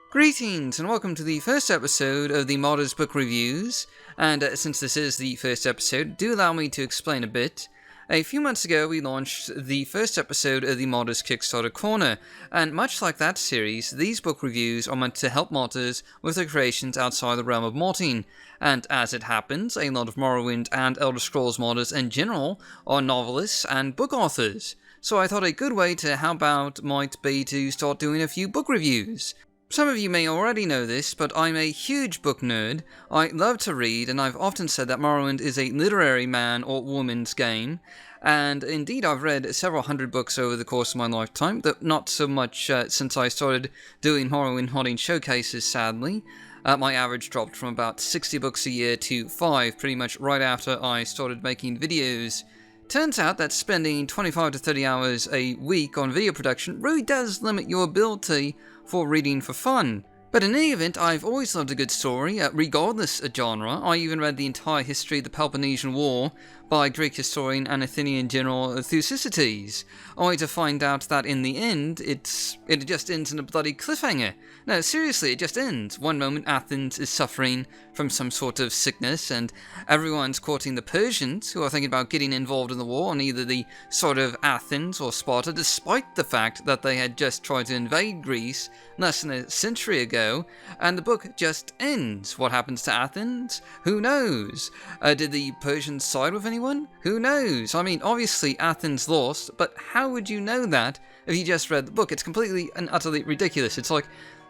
Greetings and welcome to the first episode of the Modders Book Reviews, and since this is the first episode, do allow me to explain a bit. A few months ago we launched the first episode of the Modders Kickstarter Corner, and much like that series, these book reviews are meant to help modders with their creations outside the realm of modding, and as it happens, a lot of Morrowind and Elder Scrolls modders in general are novelists and book authors, so I thought a good way to help out might be to start doing a few book reviews. Some of you may already know this, but I'm a huge book nerd. I love to read, and I've often said that Morrowind is a literary man or woman's game. And indeed, I've read several hundred books over the course of my lifetime, though not so much since I started doing Morrowind modding showcases, sadly. My average dropped from about 60 books a year to 5, pretty much right after I started making videos. Turns out that spending 25 to 30 hours a week on video production really does limit your ability for reading for fun. But in any event, I've always loved a good story, regardless of genre. I even read the entire history of the Peloponnesian War by Greek historian and Athenian general Thucydides, only to find out that in the end, it just ends in a bloody cliffhanger. No, seriously, it just ends. One moment Athens is suffering from some sort of sickness, and everyone's courting the Persians, who are thinking about getting involved in the war on either the side of Athens or Sparta, despite the fact that they had just tried to invade Greece less than a century ago, and the book just ends. What happens to Athens? Who knows? Did the Persians side with anyone? Who knows? I mean, obviously Athens lost, but how would you know that if you just read the book? It's completely and utterly ridiculous. It's like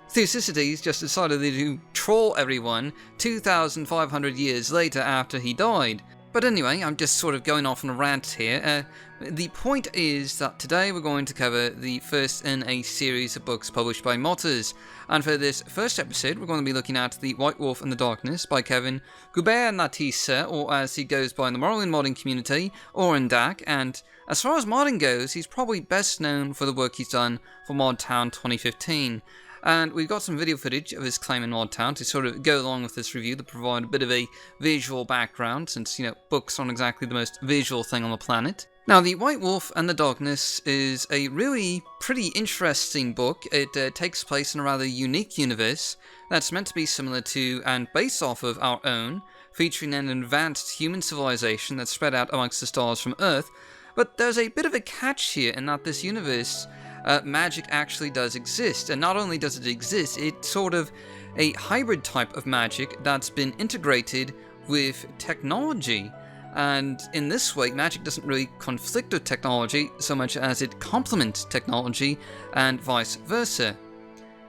Thucydides just decided to troll everyone 2,500 years later after he died. But anyway, I'm just sort of going off on a rant here. The point is that today we're going to cover the first in a series of books published by modders, and for this first episode we're going to be looking at The White Wolf and the Darkness by Kevin Gubernatis, or as he goes by in the Morrowind modding community, OrinDac, and as far as modding goes, he's probably best known for the work he's done for ModTown 2015. And we've got some video footage of his claim in ModTown to sort of go along with this review to provide a bit of a visual background, since, books aren't exactly the most visual thing on the planet. Now, The White Wolf and the Darkness is a really pretty interesting book. It takes place in a rather unique universe that's meant to be similar to and based off of our own, featuring an advanced human civilization that's spread out amongst the stars from Earth. But there's a bit of a catch here in that this universe, magic actually does exist, and not only does it exist, it's sort of a hybrid type of magic that's been integrated with technology. And in this way, magic doesn't really conflict with technology so much as it complements technology and vice versa.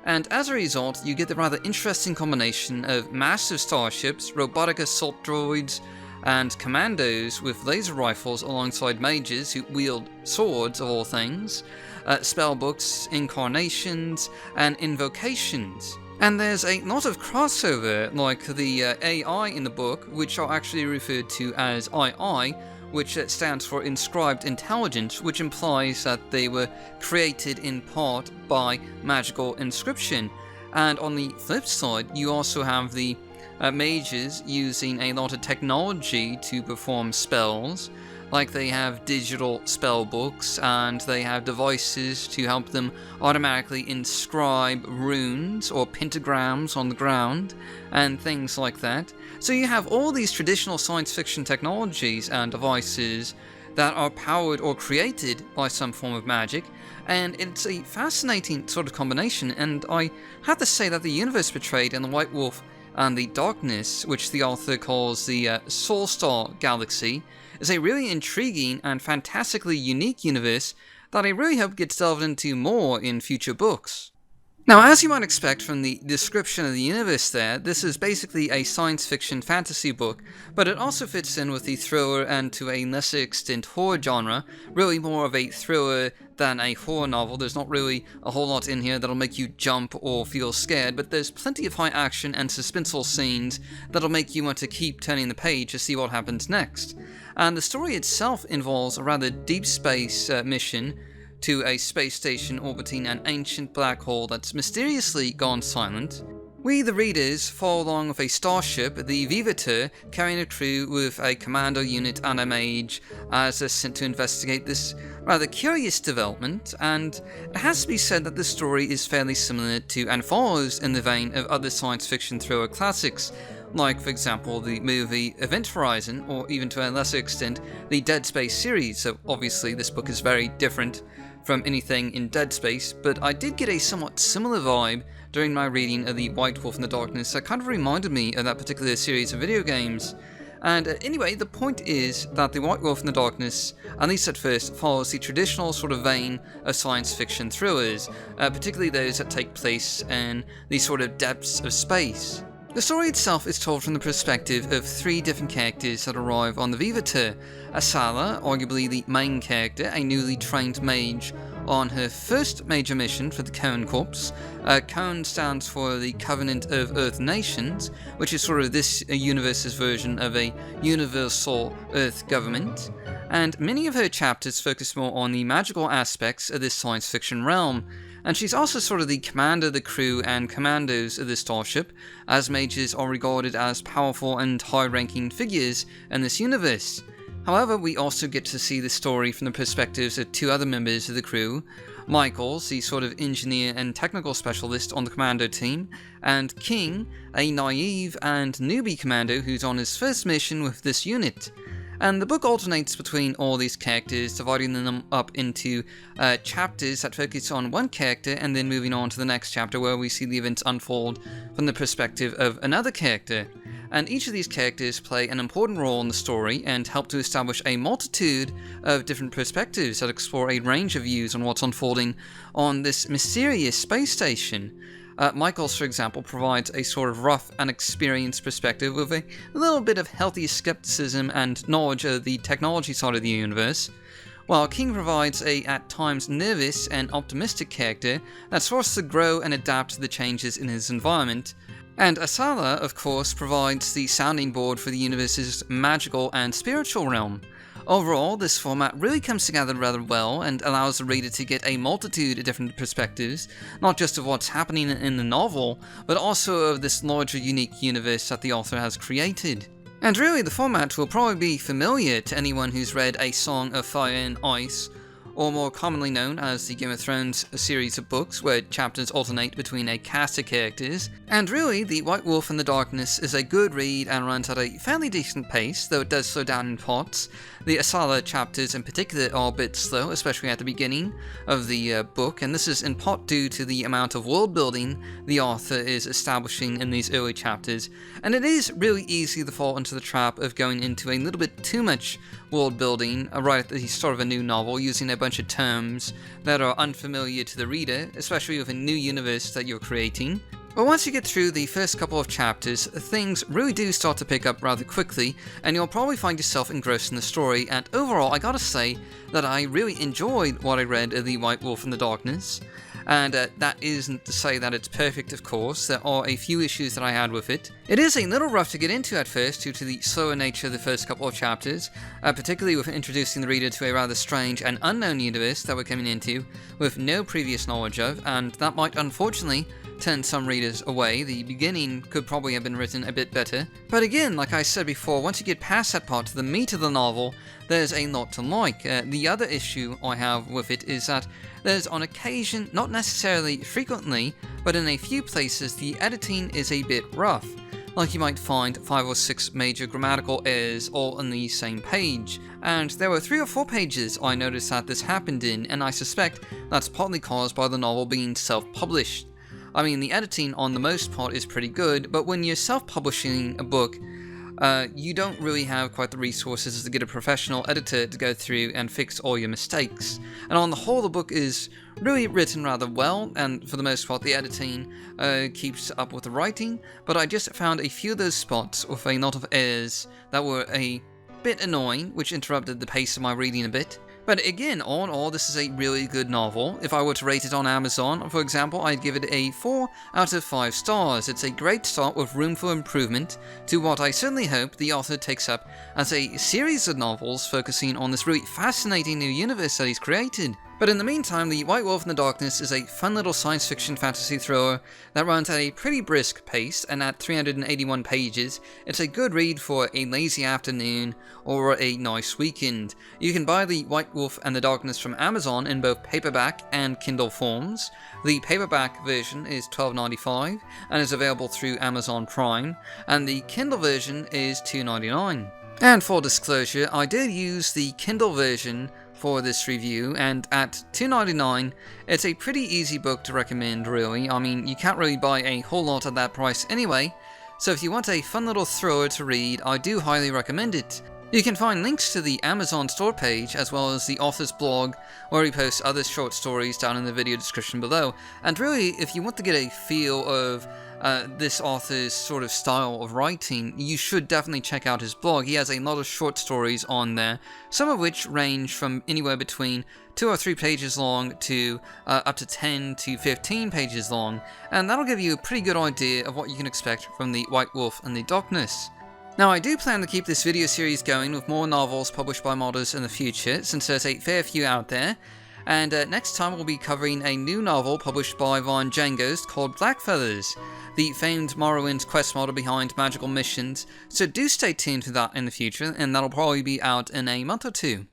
And as a result, you get the rather interesting combination of massive starships, robotic assault droids, and commandos with laser rifles alongside mages who wield swords of all things, spellbooks, incarnations, and invocations. And there's a lot of crossover, like the AI in the book, which are actually referred to as II, which stands for Inscribed Intelligence, which implies that they were created in part by magical inscription. And on the flip side, you also have the mages using a lot of technology to perform spells, like they have digital spell books and they have devices to help them automatically inscribe runes or pentagrams on the ground and things like that. So you have all these traditional science fiction technologies and devices that are powered or created by some form of magic, and it's a fascinating sort of combination. And I have to say that the universe portrayed in The White Wolf and the Darkness, which the author calls the Soul Star Galaxy, is a really intriguing and fantastically unique universe that I really hope gets delved into more in future books. Now, as you might expect from the description of the universe there, this is basically a science fiction fantasy book, but it also fits in with the thriller and to a lesser extent horror genre, really more of a thriller than a horror novel. There's not really a whole lot in here that'll make you jump or feel scared, but there's plenty of high action and suspenseful scenes that'll make you want to keep turning the page to see what happens next. And the story itself involves a rather deep space mission to a space station orbiting an ancient black hole that's mysteriously gone silent. We, the readers, follow along with a starship, the Vivator, carrying a crew with a commando unit and a mage, as they're sent to investigate this rather curious development, and it has to be said that the story is fairly similar to and follows in the vein of other science fiction thriller classics, like, for example, the movie Event Horizon, or even to a lesser extent, the Dead Space series. So obviously this book is very different from anything in Dead Space, but I did get a somewhat similar vibe during my reading of The White Wolf in the Darkness that kind of reminded me of that particular series of video games. And anyway, the point is that The White Wolf in the Darkness, at least at first, follows the traditional sort of vein of science fiction thrillers, particularly those that take place in the sort of depths of space. The story itself is told from the perspective of three different characters that arrive on the Vivator. Asala, arguably the main character, a newly trained mage on her first major mission for the COEN Corps. COEN stands for the Covenant of Earth Nations, which is sort of this universe's version of a universal Earth government. And many of her chapters focus more on the magical aspects of this science fiction realm. And she's also sort of the commander of the crew and commandos of the starship, as mages are regarded as powerful and high-ranking figures in this universe. However, we also get to see the story from the perspectives of two other members of the crew, Michaels, the sort of engineer and technical specialist on the commando team, and King, a naive and newbie commando who's on his first mission with this unit. And the book alternates between all these characters, dividing them up into chapters that focus on one character and then moving on to the next chapter where we see the events unfold from the perspective of another character. And each of these characters play an important role in the story and help to establish a multitude of different perspectives that explore a range of views on what's unfolding on this mysterious space station. Michaels, for example, provides a sort of rough and experienced perspective with a little bit of healthy skepticism and knowledge of the technology side of the universe, while King provides a, at times, nervous and optimistic character that's forced to grow and adapt to the changes in his environment. And Asala, of course, provides the sounding board for the universe's magical and spiritual realm. Overall, this format really comes together rather well and allows the reader to get a multitude of different perspectives, not just of what's happening in the novel, but also of this larger unique universe that the author has created. And really, the format will probably be familiar to anyone who's read A Song of Fire and Ice, or more commonly known as the Game of Thrones series of books where chapters alternate between a cast of characters. And really, The White Wolf in the Darkness is a good read and runs at a fairly decent pace, though it does slow down in parts. The Asala chapters in particular are a bit slow, especially at the beginning of the book, and this is in part due to the amount of world building the author is establishing in these early chapters, and it is really easy to fall into the trap of going into a little bit too much world building right at the start of a new novel, using a bunch of terms that are unfamiliar to the reader, especially with a new universe that you're creating. But once you get through the first couple of chapters, things really do start to pick up rather quickly, and you'll probably find yourself engrossed in the story, and overall, I gotta say that I really enjoyed what I read of The White Wolf in the Darkness. And that isn't to say that it's perfect, of course. There are a few issues that I had with it. It is a little rough to get into at first due to the slower nature of the first couple of chapters, particularly with introducing the reader to a rather strange and unknown universe that we're coming into with no previous knowledge of, and that might unfortunately turn some readers away. The beginning could probably have been written a bit better. But again, like I said before, once you get past that part to the meat of the novel, there's a lot to like. The other issue I have with it is that there's on occasion, not necessarily frequently, but in a few places the editing is a bit rough. Like you might find 5 or 6 major grammatical errors all on the same page. And there were 3 or 4 pages I noticed that this happened in, and I suspect that's partly caused by the novel being self-published. I mean, the editing on the most part is pretty good, but when you're self-publishing a book, you don't really have quite the resources to get a professional editor to go through and fix all your mistakes. And on the whole, the book is really written rather well, and for the most part the editing keeps up with the writing, but I just found a few of those spots with a lot of errors that were a bit annoying, which interrupted the pace of my reading a bit. But again, all in all, this is a really good novel. If I were to rate it on Amazon, for example, I'd give it a 4 out of 5 stars. It's a great start with room for improvement to what I certainly hope the author takes up as a series of novels focusing on this really fascinating new universe that he's created. But in the meantime, The White Wolf in the Darkness is a fun little science fiction fantasy thriller that runs at a pretty brisk pace, and at 381 pages, it's a good read for a lazy afternoon or a nice weekend. You can buy The White Wolf and the Darkness from Amazon in both paperback and Kindle forms. The paperback version is $12.95 and is available through Amazon Prime, and the Kindle version is $2.99. And full disclosure, I did use the Kindle version for this review, and at $2.99, it's a pretty easy book to recommend, really. I mean, you can't really buy a whole lot at that price anyway, so if you want a fun little thriller to read, I do highly recommend it. You can find links to the Amazon store page, as well as the author's blog, where he posts other short stories down in the video description below. And really, if you want to get a feel of this author's sort of style of writing, you should definitely check out his blog. He has a lot of short stories on there, some of which range from anywhere between 2 or 3 pages long to up to 10 to 15 pages long, and that'll give you a pretty good idea of what you can expect from The White Wolf and the Darkness. Now, I do plan to keep this video series going with more novels published by modders in the future, since there's a fair few out there. And next time we'll be covering a new novel published by Von Jangos called Blackfeathers, the famed Morrowind quest model behind magical missions, so do stay tuned to that in the future, and that'll probably be out in a month or two.